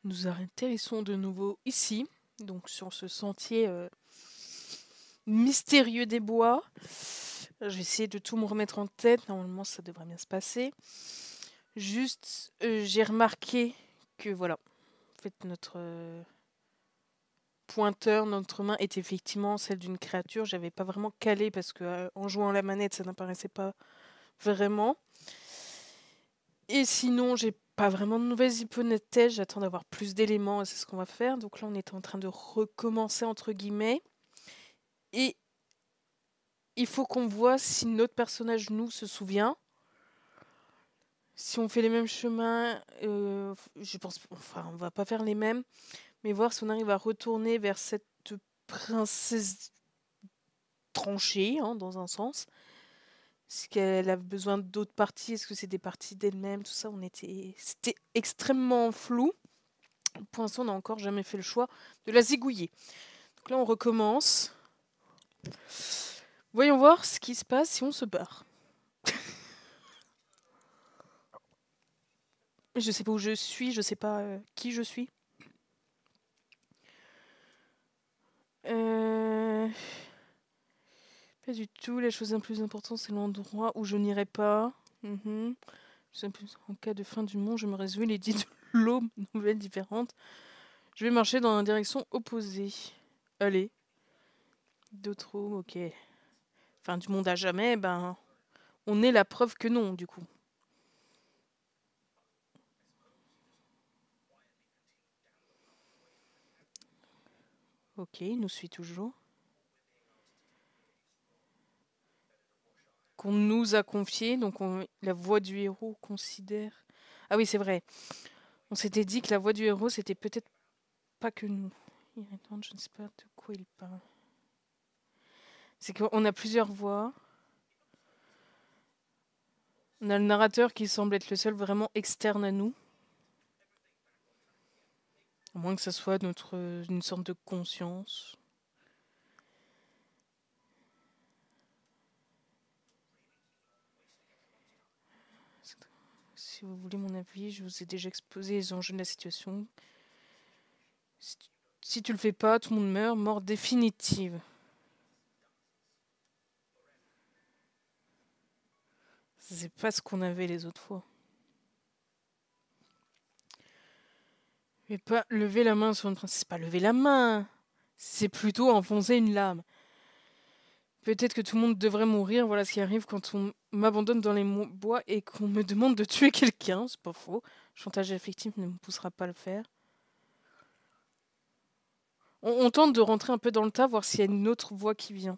Nous atterrissons de nouveau ici, donc sur ce sentier mystérieux des bois. Je vais essayer de tout me remettre en tête, normalement ça devrait bien se passer. Juste, j'ai remarqué que voilà, en fait notre pointeur, notre main est effectivement celle d'une créature. J'avais pas vraiment calé parce que en jouant à la manette ça n'apparaissait pas vraiment. Et sinon, j'ai pas vraiment de nouvelles hypothèses, j'attends d'avoir plus d'éléments et c'est ce qu'on va faire. Donc là, on est en train de recommencer, entre guillemets. Et il faut qu'on voit si notre personnage, nous, se souvient. Si on fait les mêmes chemins, je pense... Enfin, on va pas faire les mêmes, mais voir si on arrive à retourner vers cette princesse tranchée, hein, dans un sens. Est-ce qu'elle a besoin d'autres parties? Est-ce que c'est des parties d'elle-même? Tout ça, c'était extrêmement flou. Pour l'instant, on n'a encore jamais fait le choix de la zigouiller. Donc là, on recommence. Voyons voir ce qui se passe si on se barre. Je sais pas où je suis, je sais pas qui je suis. Pas du tout. La chose la plus importante, c'est l'endroit où je n'irai pas. En cas de fin du monde, je me réjouis les 10 de l'aube, nouvelles différentes. Je vais marcher dans la direction opposée. Allez. D'autres eaux, ok. Fin du monde à jamais, ben... On est la preuve que non, du coup. Ok, il nous suit toujours. Qu'on nous a confié, donc la voix du héros considère... Ah oui, c'est vrai. On s'était dit que la voix du héros, c'était peut-être pas que nous. Irritante, je ne sais pas de quoi il parle. C'est qu'on a plusieurs voix. On a le narrateur qui semble être le seul vraiment externe à nous. À moins que ça soit une sorte de conscience. Si vous voulez mon avis, je vous ai déjà exposé les enjeux de la situation. Si tu le fais pas, tout le monde meurt, mort définitive. C'est pas ce qu'on avait les autres fois. Mais pas lever la main sur une princesse. C'est pas lever la main. C'est plutôt enfoncer une lame. Peut-être que tout le monde devrait mourir. Voilà ce qui arrive quand on m'abandonne dans les bois et qu'on me demande de tuer quelqu'un. C'est pas faux. Chantage affectif ne me poussera pas à le faire. On tente de rentrer un peu dans le tas, voir s'il y a une autre voix qui vient.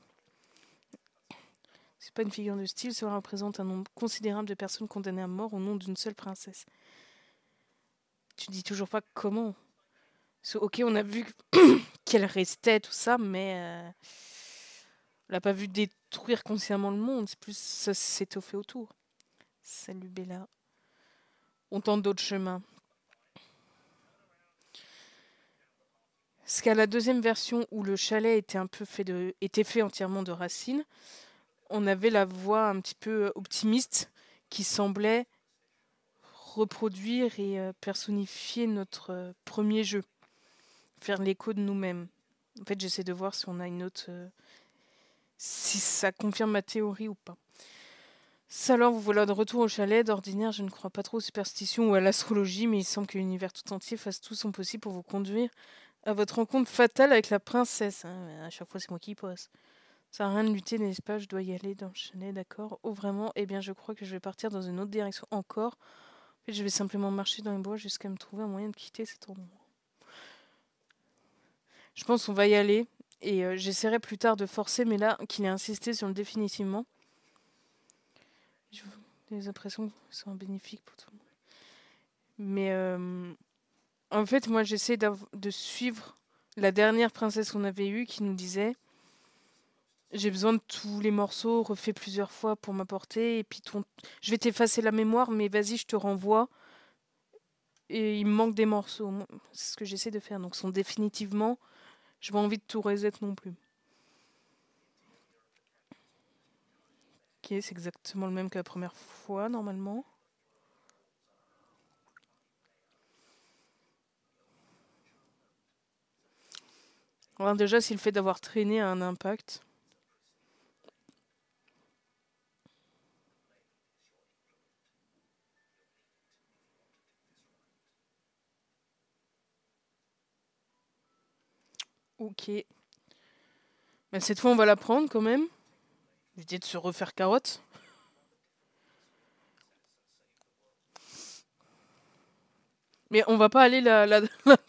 C'est pas une figure de style, cela représente un nombre considérable de personnes condamnées à mort au nom d'une seule princesse. Tu dis toujours pas comment. Ok, on a vu qu'elle restait, tout ça, mais on l'a pas vu détruire consciemment le monde. C'est plus ça s'étoffer autour. Salut Bella. On tente d'autres chemins. Parce qu'à la deuxième version où le chalet était fait entièrement de racines, on avait la voix un petit peu optimiste qui semblait reproduire et personnifier notre premier jeu. Faire l'écho de nous-mêmes. En fait, j'essaie de voir si on a une autre... si ça confirme ma théorie ou pas. Ça alors, vous voilà de retour au chalet. D'ordinaire, je ne crois pas trop aux superstitions ou à l'astrologie, mais il semble que l'univers tout entier fasse tout son possible pour vous conduire à votre rencontre fatale avec la princesse. À chaque fois, c'est moi qui passe. Ça sert à rien de lutter, n'est-ce pas? Je dois y aller dans le chalet, d'accord? Oh, vraiment? Eh bien, je crois que je vais partir dans une autre direction encore. En fait, je vais simplement marcher dans les bois jusqu'à me trouver un moyen de quitter cet endroit. Je pense qu'on va y aller. Et j'essaierai plus tard de forcer, mais là, qu'il ait insisté sur le définitivement. Les impressions sont bénéfiques pour tout le monde. Mais en fait, moi, j'essaie de suivre la dernière princesse qu'on avait eue qui nous disait J'ai besoin de tous les morceaux refaits plusieurs fois pour m'apporter. Et puis je vais t'effacer la mémoire, mais vas-y, je te renvoie. Et il me manque des morceaux. C'est ce que j'essaie de faire. Donc, sont définitivement. J'ai pas envie de tout reset non plus. Ok, c'est exactement le même que la première fois, normalement. Alors déjà, si le fait d'avoir traîné a un impact. Ok. Mais cette fois, on va la prendre quand même. L'idée de se refaire carotte. Mais on va pas aller la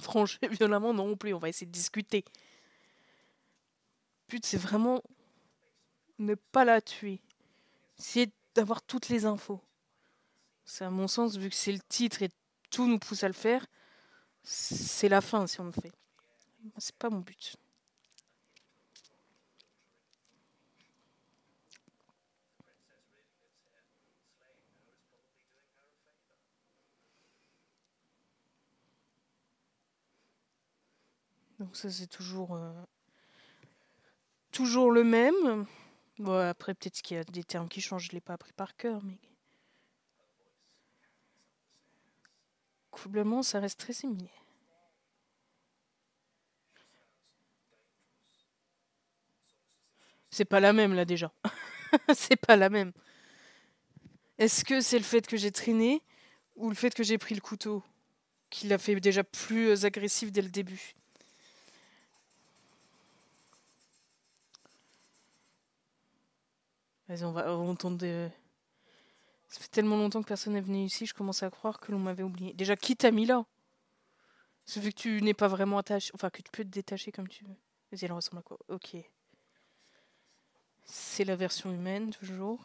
trancher violemment non plus. On va essayer de discuter. Le but, c'est vraiment ne pas la tuer. Essayer d'avoir toutes les infos. C'est à mon sens, vu que c'est le titre et tout nous pousse à le faire, c'est la fin si on le fait. C'est pas mon but. Donc ça c'est toujours le même. Bon, après peut-être qu'il y a des termes qui changent, je l'ai pas appris par cœur, mais globalement ça reste très similaire. C'est pas la même là déjà. C'est pas la même. Est-ce que c'est le fait que j'ai traîné ou le fait que j'ai pris le couteau qui l'a fait déjà plus agressif dès le début? Vas-y, on tente de... Ça fait tellement longtemps que personne n'est venu ici, je commence à croire que l'on m'avait oublié. Déjà, qui t'a mis là? C'est vu que tu n'es pas vraiment attaché, enfin que tu peux te détacher comme tu veux. Vas-y, elle ressemble à quoi? Ok. C'est la version humaine, toujours.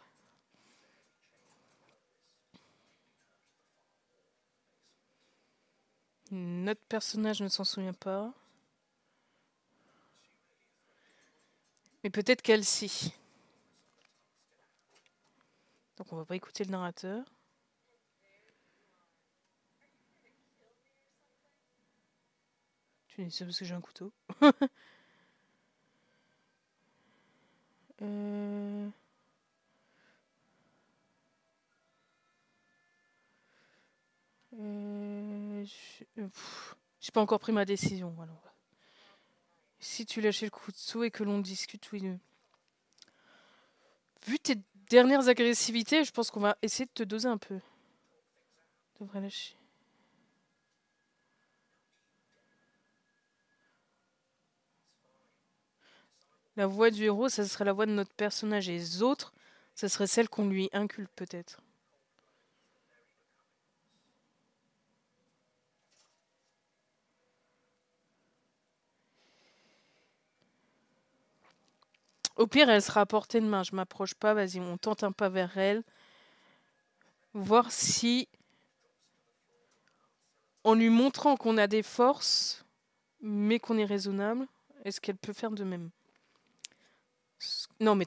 Notre personnage ne s'en souvient pas. Mais peut-être qu'elle si. Donc on va pas écouter le narrateur. Tu dis ça parce que j'ai un couteau. euh... J'ai pas encore pris ma décision. Alors. Si tu lâchais le couteau et que l'on discute tous les deux. Vu tes dernières agressivités, je pense qu'on va essayer de te doser un peu. Devrais lâcher. La voix du héros, ça serait la voix de notre personnage. Et les autres, ça serait celle qu'on lui inculque peut-être. Au pire, elle sera à portée de main. Je m'approche pas, vas-y, on tente un pas vers elle. Voir si, en lui montrant qu'on a des forces, mais qu'on est raisonnable, est-ce qu'elle peut faire de même? Non, mais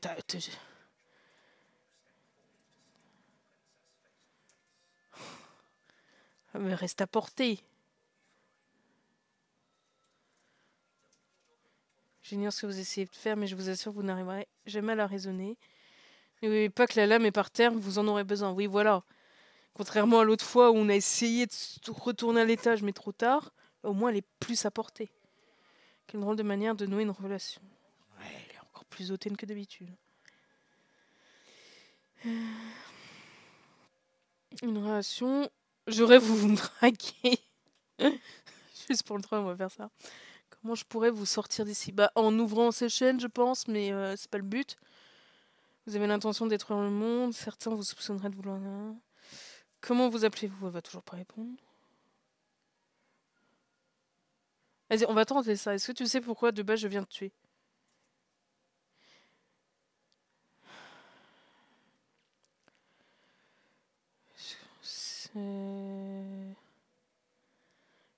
mais reste à portée. J'ignore ce que vous essayez de faire, mais je vous assure, vous n'arriverez jamais à la raisonner. Et pas que la lame est par terre, vous en aurez besoin. Oui, voilà. Contrairement à l'autre fois où on a essayé de retourner à l'étage, mais trop tard, au moins elle est plus à portée. Quelle drôle de manière de nouer une relation. Ouais, elle est encore plus hautaine que d'habitude. Une relation. Je rêve vous me draguer. Juste pour le train, on va faire ça. Comment je pourrais vous sortir d'ici? Bah, en ouvrant ces chaînes, je pense, mais c'est pas le but. Vous avez l'intention de détruire le monde. Certains vous soupçonneraient de vouloir. Comment vous appelez-vous? Elle va toujours pas répondre. Vas-y, on va tenter ça. Est-ce que tu sais pourquoi de base je viens te tuer?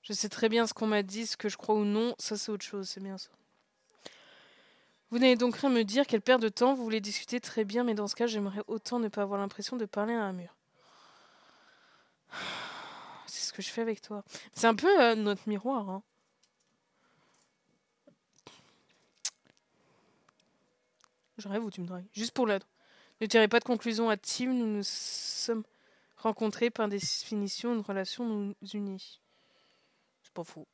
Je sais très bien ce qu'on m'a dit, ce que je crois ou non. Ça, c'est autre chose, c'est bien ça. Vous n'avez donc rien à me dire, quelle perte de temps, vous voulez discuter très bien, mais dans ce cas, j'aimerais autant ne pas avoir l'impression de parler à un mur. C'est ce que je fais avec toi. C'est un peu notre miroir, hein. Je rêve ou tu me dragues. Juste pour l'autre. Ne tirez pas de conclusion hâtive, nous nous sommes rencontrés par définition, une relation nous unit. C'est pas faux.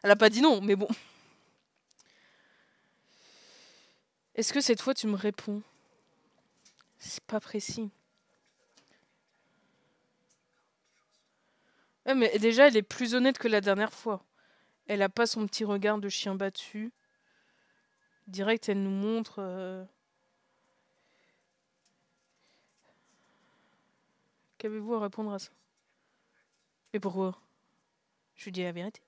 Elle a pas dit non, mais bon. Est-ce que cette fois tu me réponds? C'est pas précis. Ouais, mais déjà, elle est plus honnête que la dernière fois. Elle a pas son petit regard de chien battu. Direct, elle nous montre. Qu'avez-vous à répondre à ça? Et pourquoi? Je lui dis la vérité.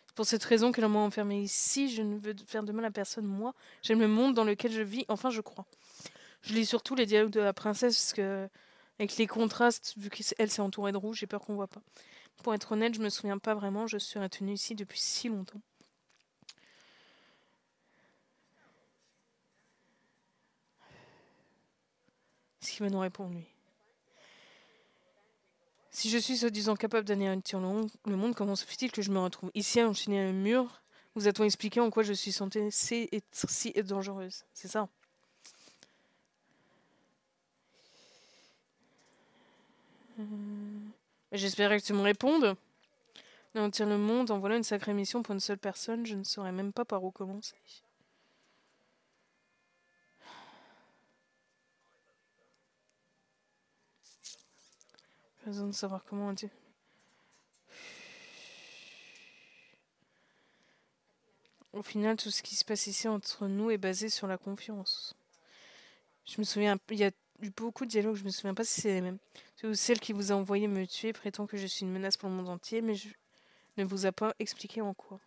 C'est pour cette raison qu'elle m'a enfermée ici. Je ne veux faire de mal à personne, moi. J'aime le monde dans lequel je vis. Enfin, je crois. Je lis surtout les dialogues de la princesse parce que, avec les contrastes, vu qu'elle s'est entourée de rouge, j'ai peur qu'on voit pas. Pour être honnête, je me souviens pas vraiment. Je suis retenue ici depuis si longtemps. Ce qu'il va nous répondre, lui. Si je suis soi-disant capable d'anéantir le monde, comment se fait-il que je me retrouve ici à enchaîner un mur? Vous a-t-on expliqué en quoi je suis censée être si dangereuse? C'est ça. J'espérais que tu me répondes. Anéantir le monde, en voilà une sacrée mission pour une seule personne. Je ne saurais même pas par où commencer. J'ai besoin de savoir comment dire. Au final, tout ce qui se passe ici entre nous est basé sur la confiance. Je me souviens, il y a eu beaucoup de dialogues, je me souviens pas si c'est les mêmes. Celle qui vous a envoyé me tuer prétend que je suis une menace pour le monde entier, mais je ne vous a pas expliqué en quoi.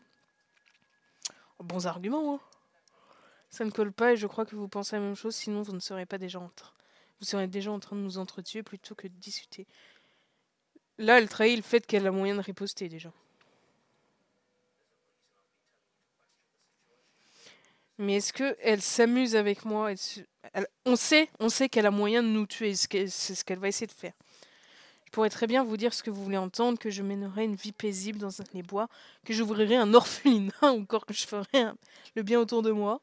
Bons arguments, hein. Ça ne colle pas et je crois que vous pensez la même chose, sinon vous ne serez pas déjà vous serez déjà en train de nous entretuer plutôt que de discuter. Là, elle trahit le fait qu'elle a moyen de riposter déjà. Mais est-ce qu'elle s'amuse avec moi? On sait qu'elle a moyen de nous tuer, c'est ce qu'elle va essayer de faire. Je pourrais très bien vous dire ce que vous voulez entendre, que je mènerai une vie paisible dans les bois, que j'ouvrirai un orphelinat, ou encore que je ferai le bien autour de moi.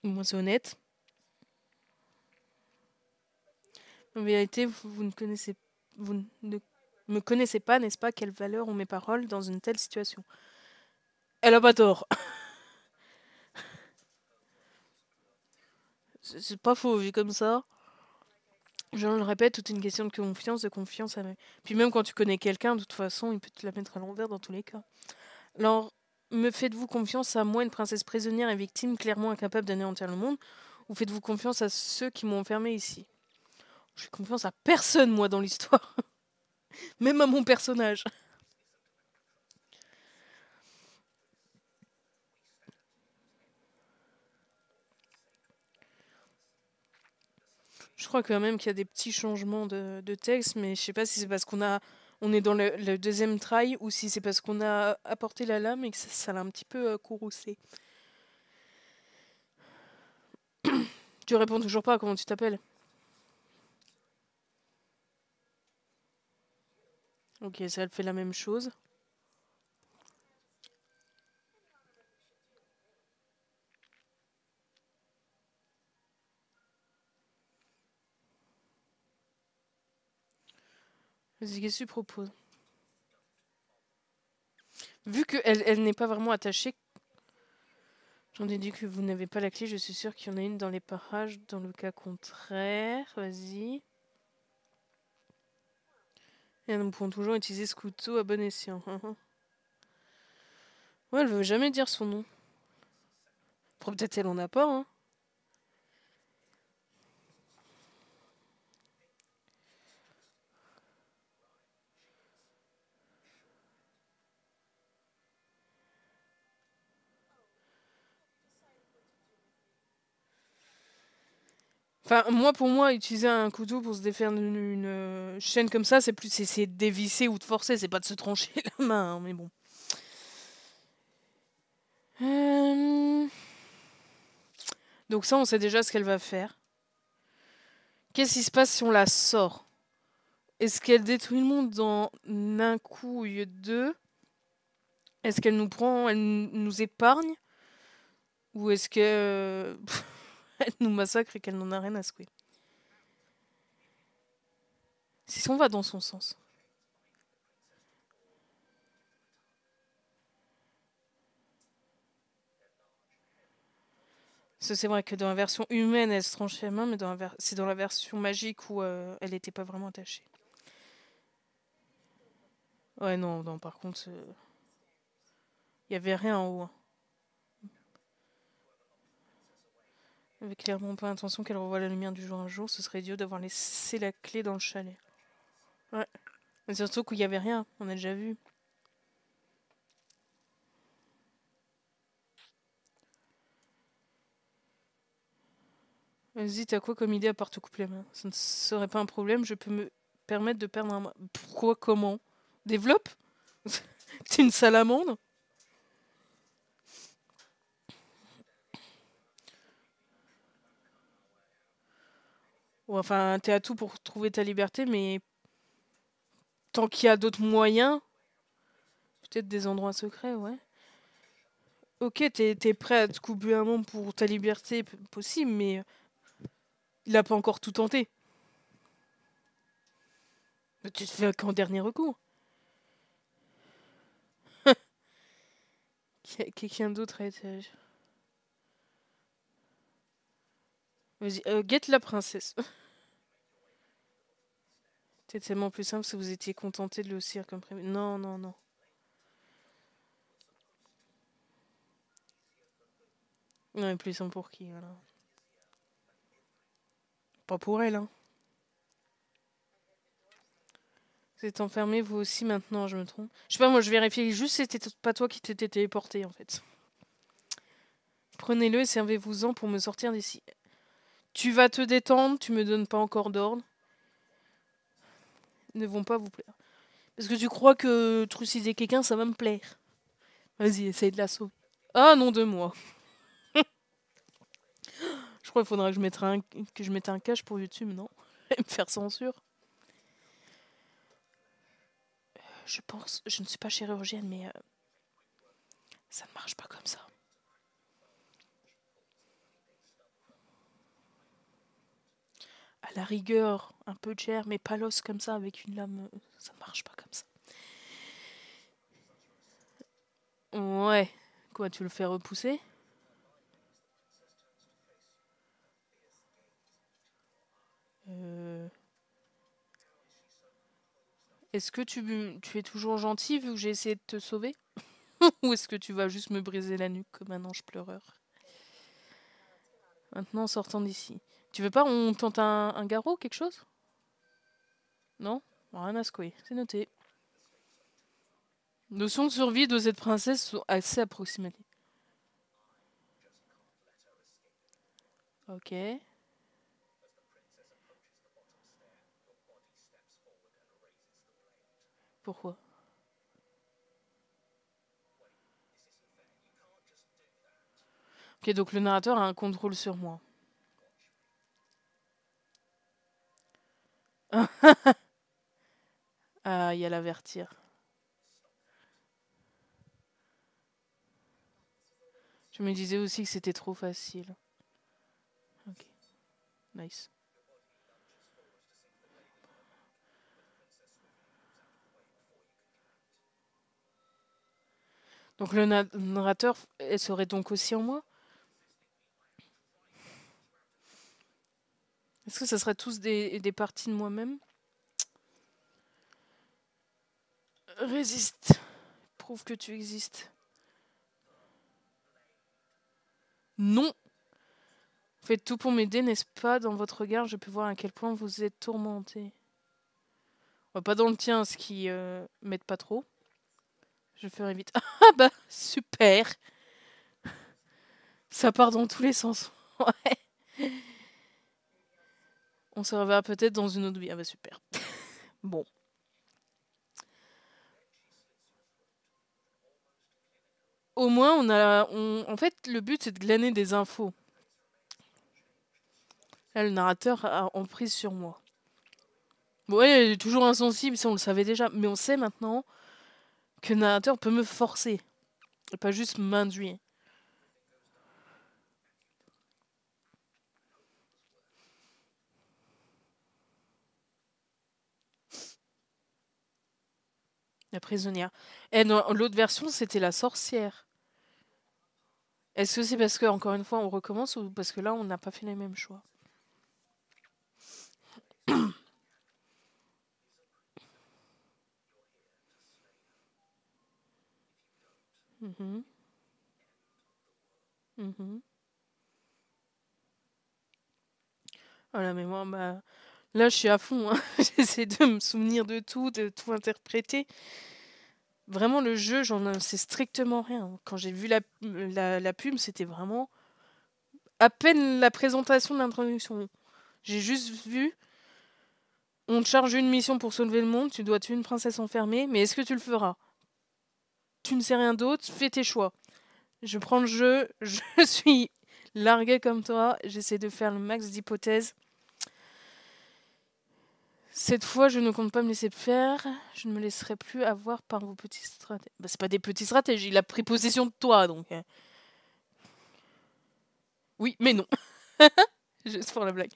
Au moins c'est honnête. En vérité, vous ne me connaissez pas, n'est-ce pas? Quelle valeur ont mes paroles dans une telle situation? Elle a pas tort. C'est pas faux, vu comme ça. Je le répète, tout est une question de confiance, Puis même quand tu connais quelqu'un, de toute façon, il peut te la mettre à l'envers dans tous les cas. Alors, me faites-vous confiance à moi, une princesse prisonnière et victime, clairement incapable d'anéantir le monde, ou faites-vous confiance à ceux qui m'ont enfermée ici? Je fais confiance à personne, moi, dans l'histoire. Même à mon personnage. Je crois quand même qu'il y a des petits changements de texte, mais je sais pas si c'est parce on est dans le deuxième try ou si c'est parce qu'on a apporté la lame et que ça l'a un petit peu courroucé. Tu réponds toujours pas à comment tu t'appelles. Ok, ça elle fait la même chose. Vas-y, qu'est-ce que tu proposes? Vu qu'elle n'est pas vraiment attachée, j'en déduis que vous n'avez pas la clé, je suis sûre qu'il y en a une dans les parages. Dans le cas contraire, vas-y. Et nous pouvons toujours utiliser ce couteau à bon escient. Ouais, elle veut jamais dire son nom. Peut-être elle en a pas, hein. Enfin, pour moi, utiliser un couteau pour se défaire d'une chaîne comme ça, c'est de dévisser ou de forcer, c'est pas de se trancher la main, hein, mais bon. Euh, Donc ça, on sait déjà ce qu'elle va faire. Qu'est-ce qui se passe si on la sort? Est-ce qu'elle détruit le monde dans un coup au lieu de deux? Est-ce qu'elle nous prend, elle nous épargne? Ou est-ce que elle nous massacre et qu'elle n'en a rien à secouer? Si on va dans son sens. C'est vrai que dans la version humaine, elle se tranchait la main, mais c'est dans la version magique où elle n'était pas vraiment attachée. Ouais, non, non, par contre, il y avait rien en haut, hein. Avec clairement pas l'intention qu'elle revoie la lumière du jour un jour, ce serait idiot d'avoir laissé la clé dans le chalet. Ouais. Mais surtout qu'il y avait rien, on a déjà vu. Vas-y, t'as quoi comme idée à part te couper la main? Ça ne serait pas un problème, je peux me permettre de perdre un... Pourquoi? Comment? Développe? T'es une salamandre? Ou enfin, t'es à tout pour trouver ta liberté, mais tant qu'il y a d'autres moyens, peut-être des endroits secrets, ouais. Ok, t'es prêt à te couper un monde pour ta liberté possible, mais il a pas encore tout tenté. Mais tu te fais qu'en dernier recours. Quelqu'un d'autre à étage. Vas-y, guette la princesse. C'était tellement plus simple si vous étiez contenté de le cire comme prévu. Non, non, non. Non, mais plus simple pour qui, voilà. Pas pour elle, hein. Vous êtes enfermés, vous aussi, maintenant, je me trompe. Je sais pas, moi, je vérifiais juste si c'était pas toi qui t'étais téléporté, en fait. Prenez-le et servez-vous-en pour me sortir d'ici. Tu vas te détendre, tu me donnes pas encore d'ordre. Ils ne vont pas vous plaire. Parce que tu crois que trucider quelqu'un, ça va me plaire. Vas-y, essaye de la sauver. Ah, non de moi. Je crois qu'il faudra que je mette un cache pour YouTube, non? Et me faire censure. Je pense, je ne suis pas chirurgienne, mais ça ne marche pas comme ça. À la rigueur, un peu de chair, mais pas l'os comme ça, avec une lame, ça ne marche pas comme ça. Ouais. Quoi, tu le fais repousser? Est-ce que tu es toujours gentil vu que j'ai essayé de te sauver? Ou est-ce que tu vas juste me briser la nuque comme un ange pleureur? Maintenant, sortant d'ici. Tu veux pas, on tente un garrot, quelque chose? Non? Rien à secouer, c'est noté. Notions de survie de cette princesse sont assez approximatives. Ok. Pourquoi? Ok, donc le narrateur a un contrôle sur moi. Ah, il y a l'avertir. Je me disais aussi que c'était trop facile. Ok, nice. Donc le narrateur, elle serait donc aussi en moi? Est-ce que ça serait tous des parties de moi-même? Résiste. Prouve que tu existes. Non. Faites tout pour m'aider, n'est-ce pas? Dans votre regard, je peux voir à quel point vous êtes tourmenté. Ouais, pas dans le tien, ce qui m'aide pas trop. Je ferai vite. Ah bah, super. Ça part dans tous les sens. Ouais. On se reverra peut-être dans une autre vie. Ah bah, super. Bon. au moins, en fait, le but, c'est de glaner des infos. Là, le narrateur a emprise sur moi. Bon, ouais, il est toujours insensible, ça, on le savait déjà. Mais on sait maintenant que le narrateur peut me forcer. Et pas juste m'induire. La prisonnière. Et dans l'autre version, c'était la sorcière. Est-ce que c'est parce que, encore une fois, on recommence ou parce que là, on n'a pas fait les mêmes choix? Mhm, mhm. Voilà, mais moi, bah, là, je suis à fond, hein. J'essaie de me souvenir de tout interpréter. Vraiment, le jeu, j'en sais strictement rien. Quand j'ai vu la pub, c'était vraiment à peine la présentation de l'introduction. J'ai juste vu, on te charge une mission pour sauver le monde, tu dois tuer une princesse enfermée, mais est-ce que tu le feras? Tu ne sais rien d'autre, fais tes choix. Je prends le jeu, je suis larguée comme toi, j'essaie de faire le max d'hypothèses. Cette fois, je ne compte pas me laisser faire. Je ne me laisserai plus avoir par vos petits stratèges. Bah, c'est pas des petits stratèges, il a pris possession de toi, donc. Oui, mais non. Juste pour la blague.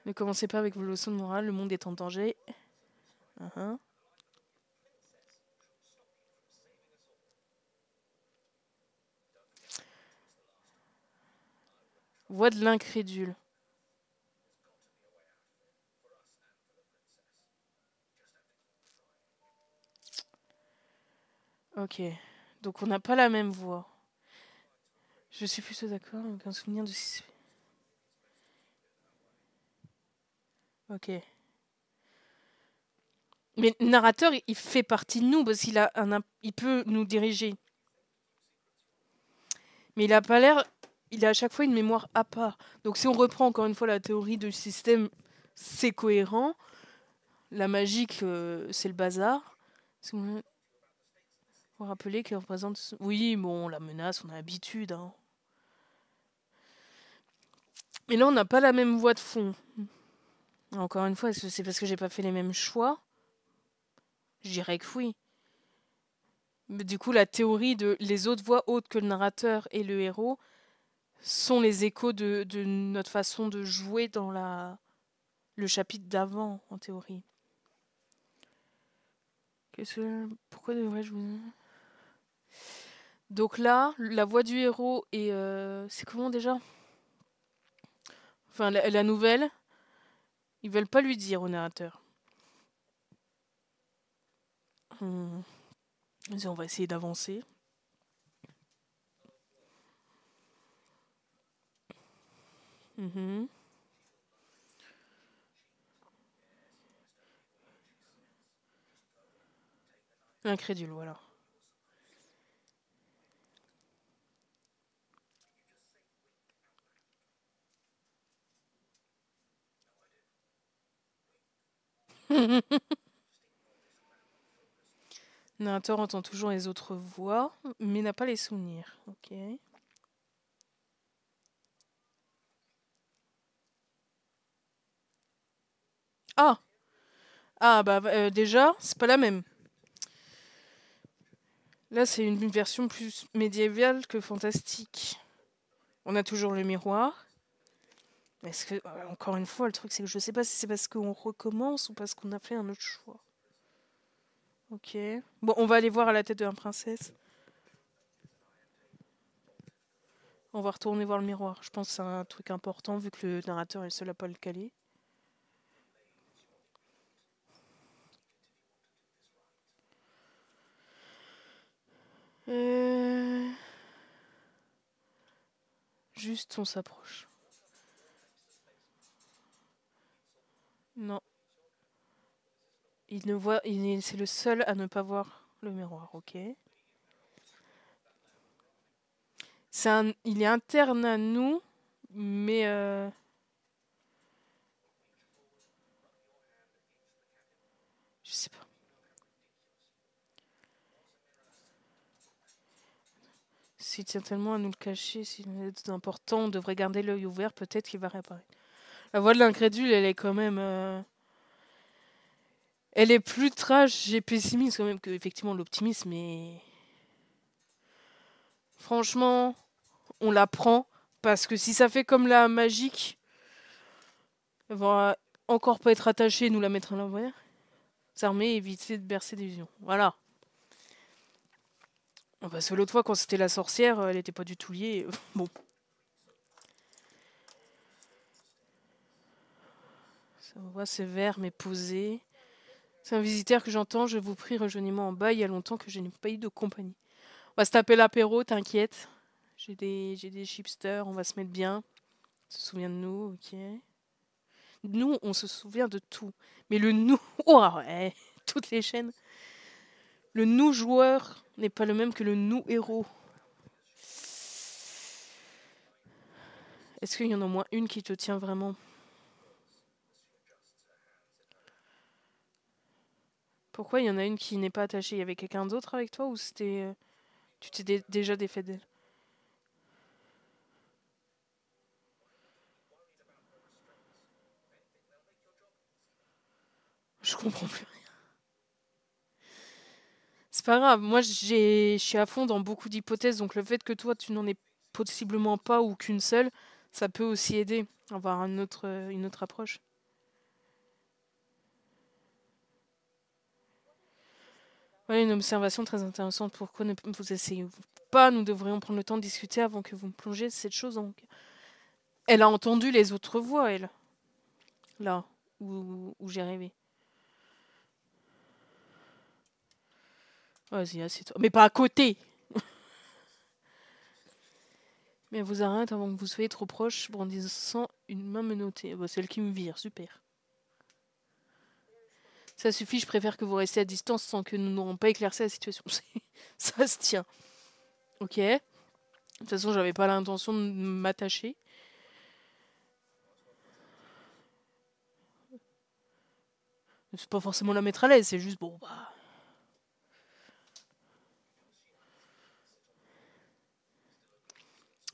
Ne commencez pas avec vos leçons de morale, le monde est en danger. Uh-huh. Voix de l'incrédule. Ok. Donc on n'a pas la même voix. Je suis plutôt d'accord avec un souvenir de... Ok. Mais le narrateur, il fait partie de nous parce qu'il a il peut nous diriger. Mais il a pas l'air... Il a à chaque fois une mémoire à part. Donc si on reprend encore une fois la théorie du système, c'est cohérent. La magique, c'est le bazar. Si vous vous rappelez qu'il représente... Oui, bon, la menace, on a l'habitude. Hein. Mais là, on n'a pas la même voix de fond. Encore une fois, est-ce que c'est parce que j'ai pas fait les mêmes choix? Je dirais que oui. Mais du coup, la théorie de les autres voix autres que le narrateur et le héros sont les échos de notre façon de jouer dans le chapitre d'avant, en théorie. Pourquoi devrais-je vous... Donc là, la voix du héros et... c'est comment déjà? Enfin, la nouvelle, ils veulent pas lui dire au narrateur. Hmm. On va essayer d'avancer. Mhm. Incrédule, voilà. Le narrateur entend toujours les autres voix, mais n'a pas les souvenirs. Ok. Ah! Ah, bah déjà, c'est pas la même. Là, c'est une version plus médiévale que fantastique. On a toujours le miroir. Est-ce que, encore une fois, le truc, c'est que je sais pas si c'est parce qu'on recommence ou parce qu'on a fait un autre choix. Ok. Bon, on va aller voir à la tête de la princesse. On va retourner voir le miroir. Je pense que c'est un truc important vu que le narrateur est le seul à pas le caler. Euh... Juste, on s'approche. Non. Il ne voit, c'est le seul à ne pas voir le miroir, ok. Il est interne à nous, mais je sais pas. s'il tient tellement à nous le cacher, s'il est important, on devrait garder l'œil ouvert, peut-être qu'il va réapparaître. La voix de l'incrédule, elle est quand même... Elle est plus trash et pessimiste quand même que effectivement l'optimisme, mais... Franchement, on la prend, parce que si ça fait comme la magique, elle va encore pas être attachée et nous la mettre à l'envers. S'armer et éviter de bercer des visions. Voilà. Parce que l'autre fois, quand c'était la sorcière, elle était pas du tout liée. Bon. Sa voix sévère mais posée. C'est un visiteur que j'entends, je vous prie, rejoignez-moi en bas, il y a longtemps que je n'ai pas eu de compagnie. On va se taper l'apéro, t'inquiète. J'ai des chipsters, on va se mettre bien. On se souvient de nous, ok. Nous, on se souvient de tout. Mais le nous... Oh ouais, toutes les chaînes. Le nous joueur n'est pas le même que le nous héros. Est-ce qu'il y en a au moins une qui te tient vraiment? Pourquoi il y en a une qui n'est pas attachée? Il y avait quelqu'un d'autre avec toi ou c'était... Tu t'es déjà défait d'elle? Je comprends plus rien. C'est pas grave, moi je suis à fond dans beaucoup d'hypothèses, donc le fait que toi tu n'en aies possiblement pas ou qu'une seule, ça peut aussi aider à avoir une autre approche. Voilà une observation très intéressante. Pourquoi ne vous essayez pas? Nous devrions prendre le temps de discuter avant que vous me plongiez cette chose en... Elle a entendu les autres voix, elle. Là, où j'ai rêvé. Vas-y, assieds-toi. Mais pas à côté! Mais elle vous arrête avant que vous soyez trop proche, brandissant une main menottée. Bah, celle qui me vire, super. Ça suffit, je préfère que vous restiez à distance sans que nous n'aurons pas éclairci la situation. Ça se tient. Ok. De toute façon, j'avais pas l'intention de m'attacher. C'est pas forcément la mettre à l'aise, c'est juste bon, bah.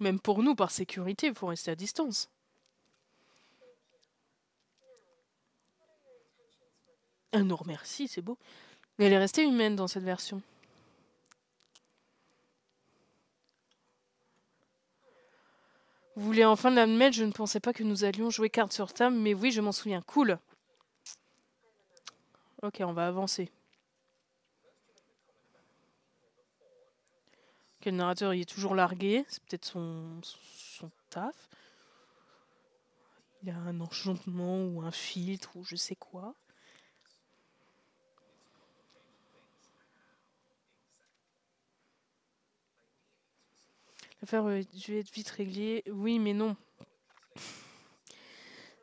Même pour nous, par sécurité, il faut rester à distance. Un nous remercie, c'est beau. Mais elle est restée humaine dans cette version. Vous voulez enfin l'admettre, je ne pensais pas que nous allions jouer carte sur table, mais oui, je m'en souviens. Cool. Ok, on va avancer. Ok, le narrateur il est toujours largué, c'est peut-être son taf. Il a un enchantement ou un filtre ou je sais quoi. L'affaire aurait dû être vite réglée. Oui, mais non.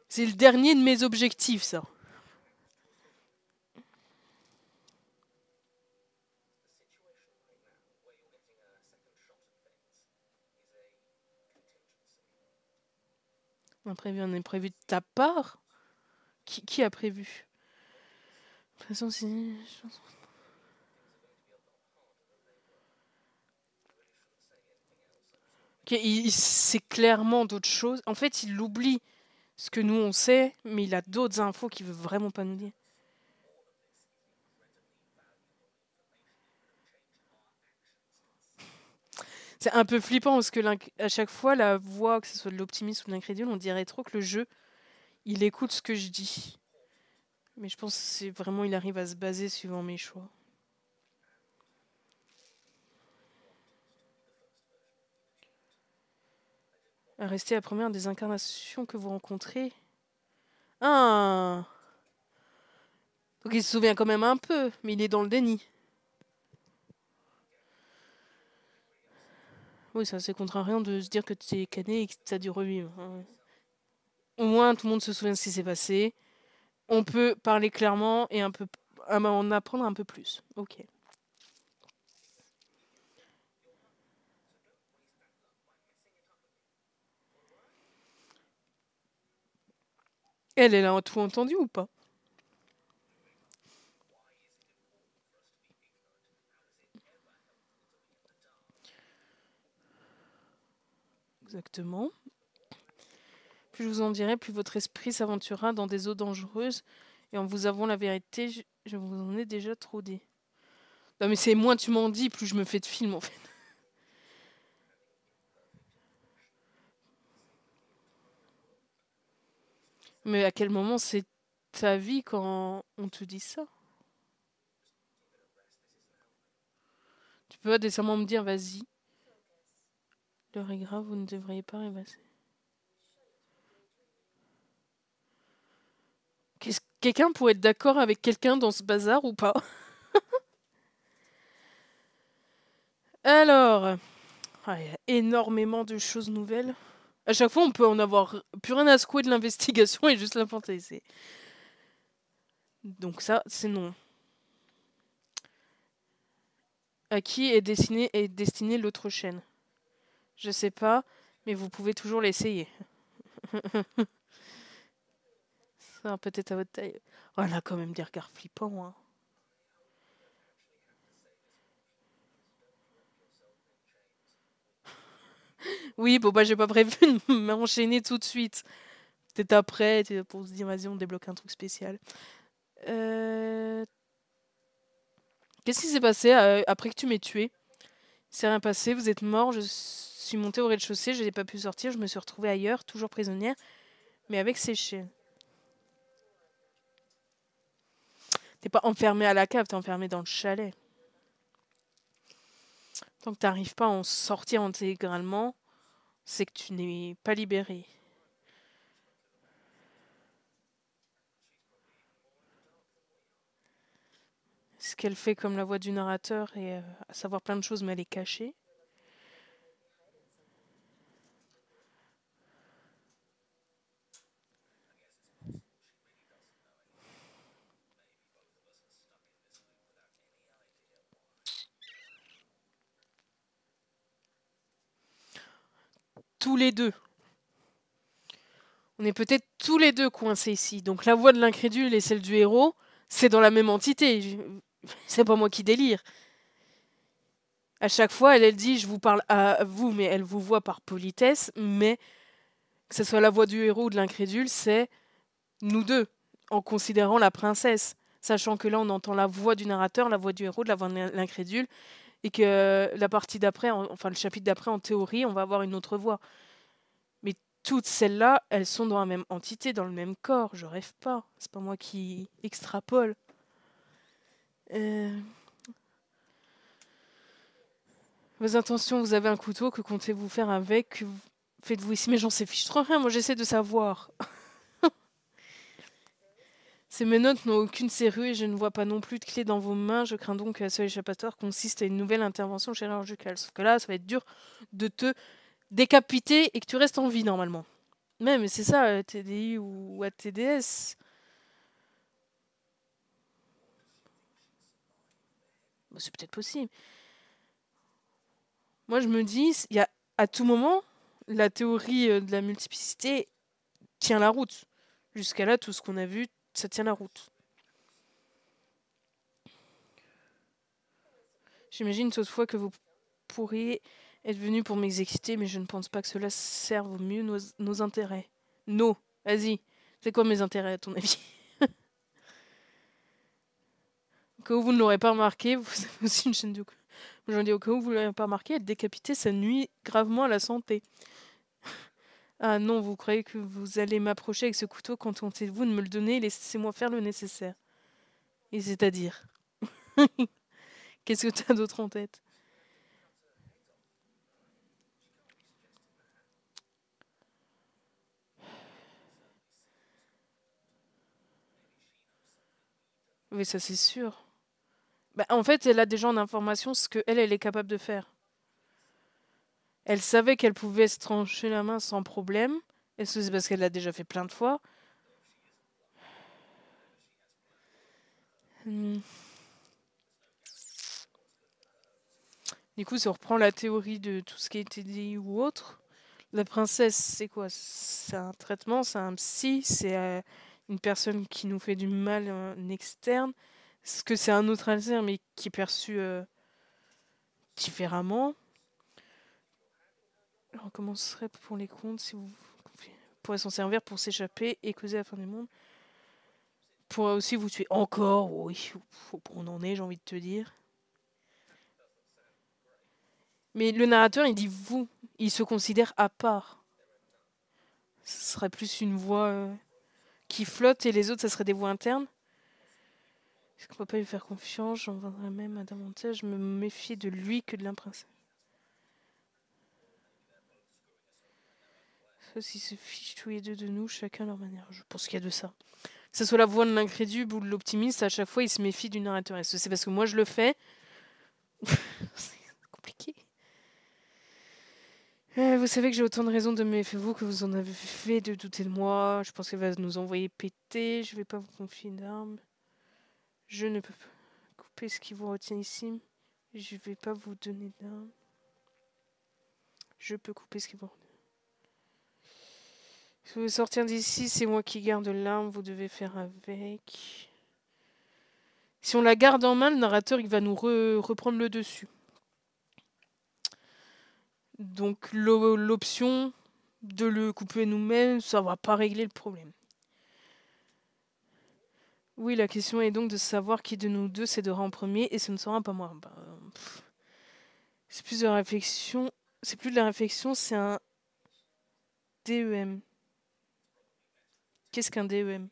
C'est le dernier de mes objectifs, ça. Un imprévu de ta part? Qui a prévu? De toute façon, c'est clairement d'autres choses. En fait, il oublie ce que nous on sait, mais il a d'autres infos qu'il veut vraiment pas nous dire. C'est un peu flippant parce que à chaque fois, la voix, que ce soit de l'optimiste ou de l'incrédule, on dirait trop que le jeu, il écoute ce que je dis. Mais je pense que c'est vraiment, il arrive à se baser suivant mes choix. À rester la première des incarnations que vous rencontrez. Ah! Donc il se souvient quand même un peu, mais il est dans le déni. Oui, ça c'est contrariant de se dire que tu es cané et que ça a dû revivre. Hein. Au moins, tout le monde se souvient de ce qui s'est passé. On peut parler clairement et en apprendre un peu plus. Ok. Elle a tout entendu ou pas? exactement. Plus je vous en dirai, plus votre esprit s'aventurera dans des eaux dangereuses. Et en vous avouant la vérité, je vous en ai déjà trop dit. Non mais c'est moins tu m'en dis, plus je me fais de films en fait. Mais à quel moment c'est ta vie quand on te dit ça? Tu peux pas décemment me dire, vas-y, l'heure est grave, vous ne devriez pas rêvasser. Quelqu'un pourrait être d'accord avec quelqu'un dans ce bazar ou pas? Alors, il y a énormément de choses nouvelles. À chaque fois, on peut en avoir plus rien à secouer de l'investigation et juste l'inventer. Donc ça, c'est non. À qui est destinée l'autre chaîne? Je sais pas, mais vous pouvez toujours l'essayer. Ça va peut-être à votre taille. Oh, on a quand même des regards flippants, hein. Oui, bon bah j'ai pas prévu de m'enchaîner tout de suite. Peut-être après, pour se dire vas-y on débloque un truc spécial. Qu'est-ce qui s'est passé après que tu m'aies tué? C'est rien passé, vous êtes mort, je suis montée au rez-de-chaussée, je n'ai pas pu sortir, je me suis retrouvée ailleurs, toujours prisonnière, mais avec ces chiens. T'es pas enfermée à la cave, t'es enfermée dans le chalet. Tant que t'arrives pas à en sortir intégralement, c'est que tu n'es pas libérée. Ce qu'elle fait comme la voix du narrateur et à savoir plein de choses, mais elle est cachée. Tous les deux. On est peut-être tous les deux coincés ici. Donc la voix de l'incrédule et celle du héros, c'est dans la même entité. C'est pas moi qui délire. À chaque fois, elle dit je vous parle à vous, mais elle vous voit par politesse. Mais que ce soit la voix du héros ou de l'incrédule, c'est nous deux, en considérant la princesse. Sachant que là, on entend la voix du narrateur, la voix du héros, la voix de l'incrédule, et que la partie d'après, enfin le chapitre d'après, en théorie, on va avoir une autre voix. Mais toutes celles-là, elles sont dans la même entité, dans le même corps. Je rêve pas. C'est pas moi qui extrapole. Vos intentions, vous avez un couteau, que comptez-vous faire avec? Que faites-vous ici? Mais j'en sais fiche trop rien, moi j'essaie de savoir. Ces menottes n'ont aucune serrure et je ne vois pas non plus de clé dans vos mains. Je crains donc que la seule échappatoire consiste à une nouvelle intervention chirurgicale. Sauf que là, ça va être dur de te décapiter et que tu restes en vie normalement. Mais c'est ça, TDI ou ATDS. Bah, c'est peut-être possible. Moi, je me dis, il y a à tout moment, la théorie de la multiplicité tient la route. Jusqu'à là, tout ce qu'on a vu, ça tient la route. J'imagine toutefois que vous pourriez être venu pour m'exécuter, mais je ne pense pas que cela serve au mieux nos intérêts. No, vas-y. C'est quoi mes intérêts, à ton avis? Au cas où vous ne l'aurez pas remarqué, vous avez aussi une chaîne de... J'en dis au cas où vous ne l'aurez pas remarqué, être décapité, ça nuit gravement à la santé. Ah non, vous croyez que vous allez m'approcher avec ce couteau, contentez-vous de me le donner, laissez-moi faire le nécessaire. Et c'est-à-dire qu'est-ce que t'as d'autre en tête? Oui, ça c'est sûr. Bah, en fait, elle a déjà en information ce qu'elle, elle est capable de faire. Elle savait qu'elle pouvait se trancher la main sans problème. Est-ce que c'est parce qu'elle l'a déjà fait plein de fois? Hmm. Du coup, si on reprend la théorie de tout ce qui a été dit ou autre, la princesse, c'est quoi? C'est un traitement, c'est un psy, c'est une personne qui nous fait du mal en externe. Est-ce que c'est un autre alter, mais qui est perçu différemment? Je recommencerai pour les comptes si vous pourrez s'en servir pour s'échapper et causer la fin du monde. Pourrait aussi vous tuer encore, oui, on en est, j'ai envie de te dire. Mais le narrateur, il dit vous, il se considère à part. Ce serait plus une voix qui flotte et les autres, ça serait des voix internes. Est-ce qu'on peut pas lui faire confiance? J'en vendrais même à davantage me méfier de lui que de l'imprince. S'ils se fichent tous les deux de nous, chacun à leur manière. Je pense qu'il y a de ça. Que ce soit la voix de l'incrédule ou de l'optimiste, à chaque fois, il se méfie du narrateur. Est-ce que c'est parce que moi je le fais? C'est compliqué. Vous savez que j'ai autant de raisons de me méfier de vous que vous en avez fait de douter de moi. Je pense qu'elle va nous envoyer péter. Je vais pas vous confier d'armes. Je ne peux pas couper ce qui vous retient ici. Je vais pas vous donner d'armes. Je peux couper ce qui vous retient. Si vous voulez sortir d'ici, c'est moi qui garde l'arme. Vous devez faire avec. Si on la garde en main, le narrateur il va nous reprendre le dessus. Donc l'option de le couper nous-mêmes, ça va pas régler le problème. Oui, la question est donc de savoir qui de nous deux cédera en premier et ce ne sera pas moi. C'est plus de la réflexion. C'est plus de la réflexion, c'est un DEM. Qu'est-ce qu'un DEM?